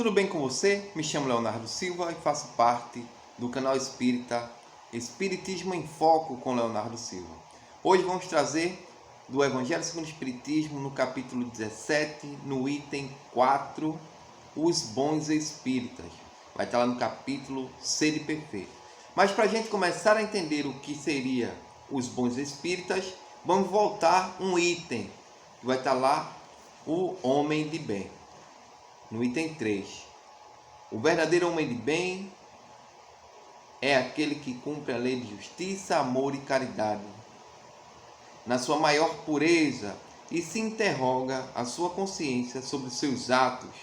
Tudo bem com você? Me chamo Leonardo Silva e faço parte do canal Espírita Espiritismo em Foco com Leonardo Silva. Hoje vamos trazer do Evangelho segundo o Espiritismo, no capítulo 17, no item 4, os bons espíritas. Vai estar lá no capítulo Sede Perfeito. Mas para a gente começar a entender o que seria os bons espíritas, vamos voltar um item. Vai estar lá o homem de bem. No item 3, o verdadeiro homem de bem é aquele que cumpre a lei de justiça, amor e caridade, na sua maior pureza, e se interroga a sua consciência sobre seus atos.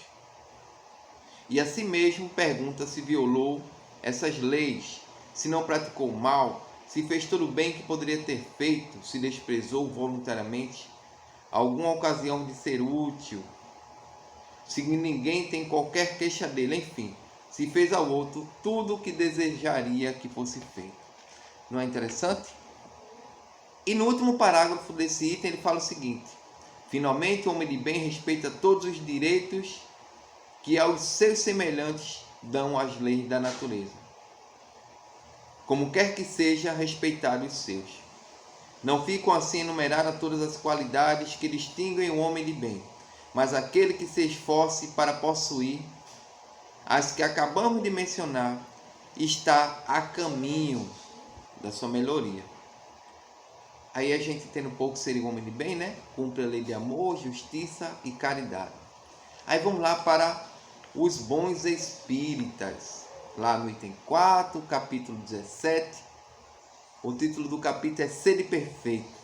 E a si mesmo pergunta se violou essas leis, se não praticou mal, se fez todo o bem que poderia ter feito, se desprezou voluntariamente alguma ocasião de ser útil, se ninguém tem qualquer queixa dele, enfim, se fez ao outro tudo o que desejaria que fosse feito. Não é interessante? E no último parágrafo desse item ele fala o seguinte: finalmente o homem de bem respeita todos os direitos que aos seus semelhantes dão as leis da natureza, como quer que seja respeitado os seus. Não ficam assim enumeradas todas as qualidades que distinguem o homem de bem, mas aquele que se esforce para possuir as que acabamos de mencionar está a caminho da sua melhoria. Aí a gente entende um pouco seria o homem de bem, né? Cumpre a lei de amor, justiça e caridade. Aí vamos lá para os bons espíritas. Lá no item 4, capítulo 17. O título do capítulo é Sede Perfeito.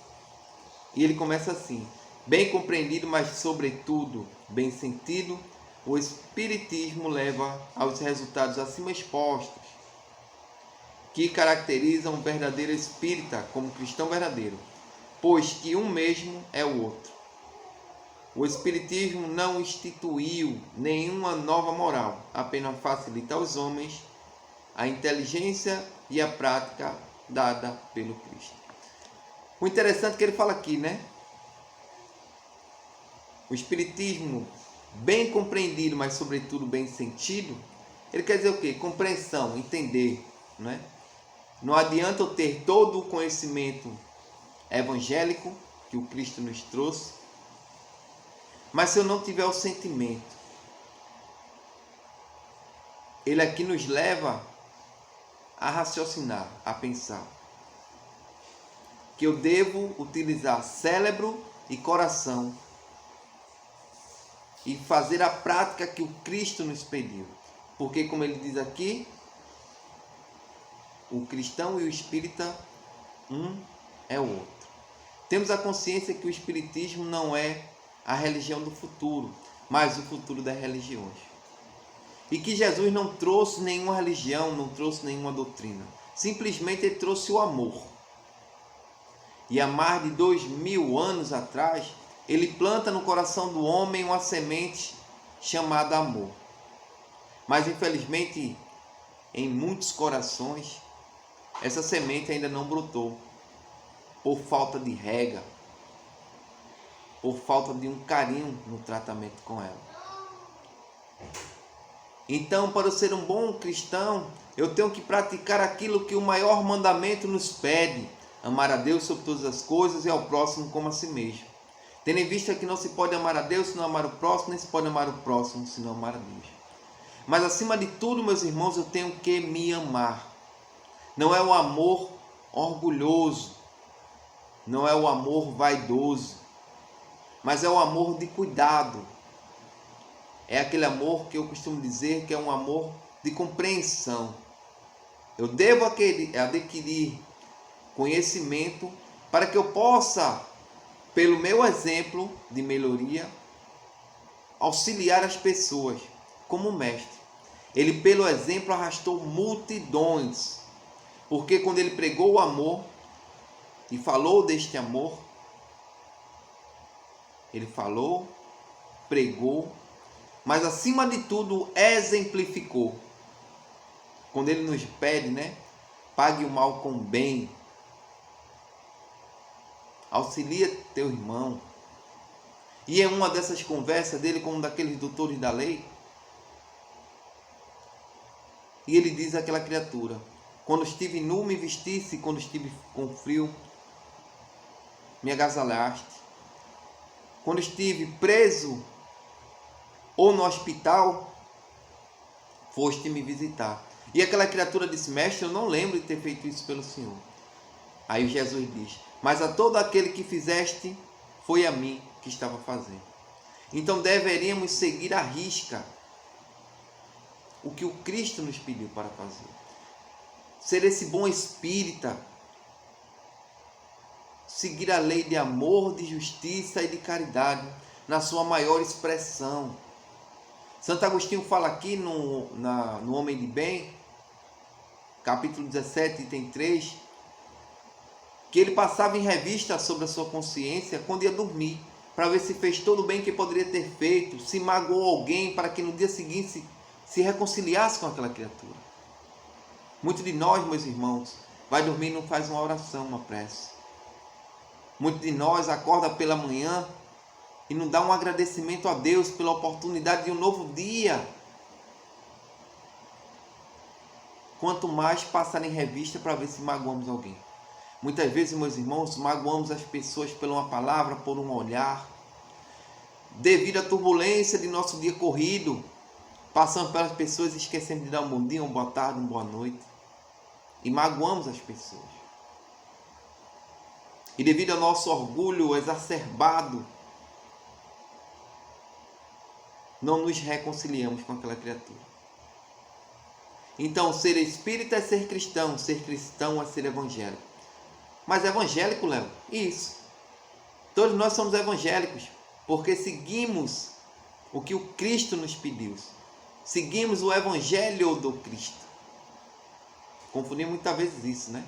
E ele começa assim: bem compreendido, mas sobretudo bem sentido, o Espiritismo leva aos resultados acima expostos, que caracterizam o verdadeiro espírita como cristão verdadeiro, pois que um mesmo é o outro. O Espiritismo não instituiu nenhuma nova moral, apenas facilita aos homens a inteligência e a prática dada pelo Cristo. O interessante é que ele fala aqui, né? O Espiritismo bem compreendido, mas sobretudo bem sentido, ele quer dizer o quê? Compreensão, entender, não é? Não adianta eu ter todo o conhecimento evangélico que o Cristo nos trouxe, mas se eu não tiver o sentimento. Ele aqui nos leva a raciocinar, a pensar que eu devo utilizar cérebro e coração e fazer a prática que o Cristo nos pediu. Porque, como ele diz aqui, o cristão e o espírita, um é o outro. Temos a consciência que o espiritismo não é a religião do futuro, mas o futuro das religiões. E que Jesus não trouxe nenhuma religião, não trouxe nenhuma doutrina. Simplesmente ele trouxe o amor. E há mais de 2000 anos atrás, ele planta no coração do homem uma semente chamada amor. Mas infelizmente, em muitos corações, essa semente ainda não brotou, por falta de rega, por falta de um carinho no tratamento com ela. Então, para eu ser um bom cristão, eu tenho que praticar aquilo que o maior mandamento nos pede: amar a Deus sobre todas as coisas e ao próximo como a si mesmo. Tendo em vista que não se pode amar a Deus se não amar o próximo, nem se pode amar o próximo se não amar a Deus. Mas acima de tudo, meus irmãos, eu tenho que me amar. Não é o amor orgulhoso, não é o amor vaidoso, mas é o amor de cuidado. É aquele amor que eu costumo dizer que é um amor de compreensão. Eu devo adquirir conhecimento para que eu possa, pelo meu exemplo de melhoria, auxiliar as pessoas como mestre. Ele, pelo exemplo, arrastou multidões, porque quando ele pregou o amor e falou deste amor, ele falou, pregou, mas acima de tudo exemplificou. Quando ele nos pede, né? Pague o mal com o bem. Auxilia teu irmão. E em uma dessas conversas dele com um daqueles doutores da lei, E ele diz àquela criatura: quando estive nu, me vestisse, quando estive com frio, me agasalhaste. Quando estive preso ou no hospital, foste me visitar. E aquela criatura disse: mestre, eu não lembro de ter feito isso pelo Senhor. Aí Jesus diz: mas a todo aquele que fizeste, foi a mim que estava fazendo. Então deveríamos seguir à risca o que o Cristo nos pediu para fazer. Ser esse bom espírita, seguir a lei de amor, de justiça e de caridade na sua maior expressão. Santo Agostinho fala aqui no Homem de Bem, capítulo 17, item 3, que ele passava em revista sobre a sua consciência quando ia dormir, para ver se fez todo o bem que poderia ter feito, se magoou alguém, para que no dia seguinte se reconciliasse com aquela criatura. Muitos de nós, meus irmãos, vai dormir e não faz uma oração, uma prece. Muitos de nós acorda pela manhã e não dá um agradecimento a Deus pela oportunidade de um novo dia. Quanto mais passar em revista para ver se magoamos alguém. Muitas vezes, meus irmãos, magoamos as pessoas por uma palavra, por um olhar. Devido à turbulência de nosso dia corrido, passamos pelas pessoas e esquecemos de dar um bom dia, uma boa tarde, uma boa noite. E magoamos as pessoas. E devido ao nosso orgulho exacerbado, não nos reconciliamos com aquela criatura. Então, ser espírita é ser cristão é ser evangélico. Mas evangélico, Léo? Isso. Todos nós somos evangélicos, porque seguimos o que o Cristo nos pediu. Seguimos o evangelho do Cristo. Confundimos muitas vezes isso, né?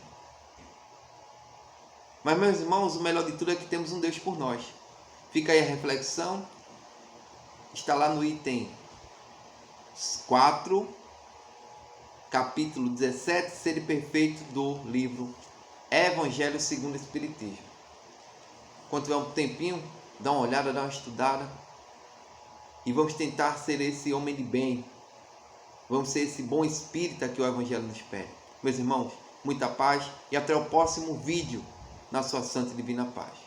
Mas, meus irmãos, o melhor de tudo é que temos um Deus por nós. Fica aí a reflexão. Está lá no item 4, capítulo 17, Ser Perfeito, do livro Evangelho segundo o Espiritismo. Quando tiver um tempinho, dá uma olhada, dá uma estudada. E vamos tentar ser esse homem de bem. Vamos ser esse bom espírita que o Evangelho nos pede. Meus irmãos, muita paz e até o próximo vídeo na sua santa e divina paz.